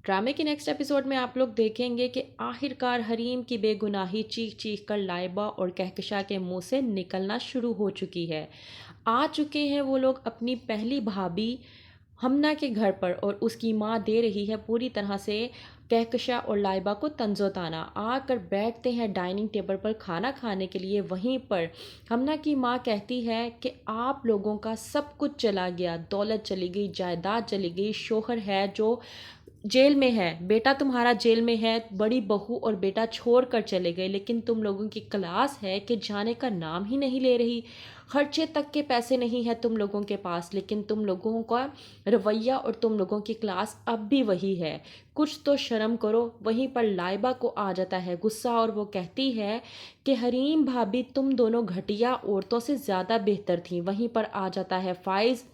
ड्रामे के next episode में आप लोग देखेंगे कि आखिरकार हरीम की बेगुनाही चीख चीख कर लाइबा और कहकशा के मुंह से निकलना शुरू हो चुकी है। आ चुके हैं वो लोग अपनी पहली भाभी हमना के घर पर और उसकी माँ दे रही है पूरी तरह से कहकशा और लाइबा को तंजो ताना। आकर बैठते हैं डाइनिंग टेबल पर खाना खाने के लिए। वहीं पर हमना की माँ कहती है कि आप लोगों का सब कुछ चला गया, दौलत चली गई, जायदाद चली गई, शोहर है जो जेल में है, बेटा तुम्हारा जेल में है, बड़ी बहू और बेटा छोड़ कर चले गए, लेकिन तुम लोगों की क्लास है कि जाने का नाम ही नहीं ले रही। खर्चे तक के पैसे नहीं है तुम लोगों के पास, लेकिन तुम लोगों का रवैया और तुम लोगों की क्लास अब भी वही है। कुछ तो शर्म करो। वहीं पर लाइबा को आ जाता है गुस्सा और वो कहती है कि हरीम भाभी तुम दोनों घटिया औरतों से ज़्यादा बेहतर थी। वहीं पर आ जाता है फ़ाइज़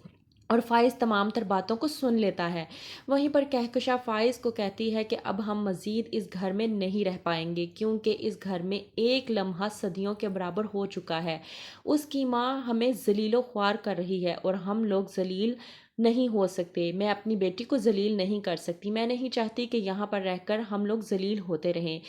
और फ़ाइज़ तमाम तर बातों को सुन लेता है। वहीं पर कहकशा फ़ाइज़ को कहती है कि अब हम मज़ीद इस घर में नहीं रह पाएंगे, क्योंकि इस घर में एक लम्हा सदियों के बराबर हो चुका है। उसकी माँ हमें ज़लीलो ख्वार कर रही है और हम लोग ज़लील नहीं हो सकते। मैं अपनी बेटी को ज़लील नहीं कर सकती। मैं नहीं चाहती कि यहाँ पर रहकर हम लोग ज़लील होते रहें।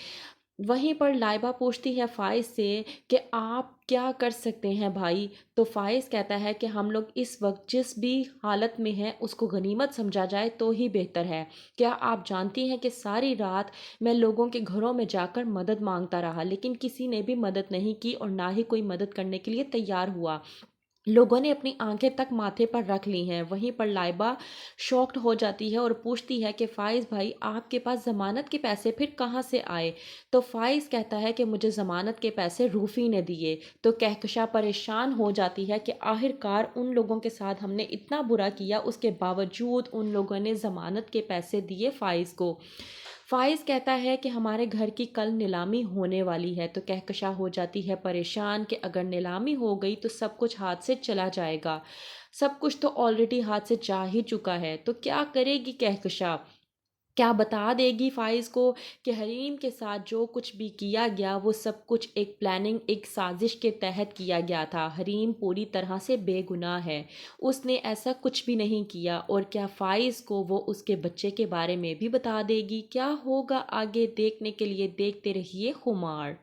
वहीं पर लाइबा पूछती है फ़ाइज़ से कि आप क्या कर सकते हैं भाई। तो फ़ाइज़ कहता है कि हम लोग इस वक्त जिस भी हालत में हैं उसको गनीमत समझा जाए तो ही बेहतर है। क्या आप जानती हैं कि सारी रात मैं लोगों के घरों में जाकर मदद मांगता रहा, लेकिन किसी ने भी मदद नहीं की और ना ही कोई मदद करने के लिए तैयार हुआ। लोगों ने अपनी आंखें तक माथे पर रख ली हैं। वहीं पर लाइबा शॉक्ड हो जाती है और पूछती है कि फ़ाइज़ भाई आपके पास ज़मानत के पैसे फिर कहाँ से आए। तो फ़ाइज़ कहता है कि मुझे ज़मानत के पैसे रूफ़ी ने दिए। तो कहकशा परेशान हो जाती है कि आखिरकार उन लोगों के साथ हमने इतना बुरा किया, उसके बावजूद उन लोगों ने ज़मानत के पैसे दिए फ़ाइज़ को। फ़ाइज़ कहता है कि हमारे घर की कल नीलामी होने वाली है। तो कहकशा हो जाती है परेशान कि अगर नीलामी हो गई तो सब कुछ हाथ से चला जाएगा। सब कुछ तो ऑलरेडी हाथ से जा ही चुका है, तो क्या करेगी कहकशा। क्या बता देगी फ़ाइज़ को कि हरीम के साथ जो कुछ भी किया गया वो सब कुछ एक प्लानिंग, एक साजिश के तहत किया गया था। हरीम पूरी तरह से बेगुनाह है, उसने ऐसा कुछ भी नहीं किया। और क्या फ़ाइज़ को वो उसके बच्चे के बारे में भी बता देगी। क्या होगा आगे देखने के लिए देखते रहिए खुमार।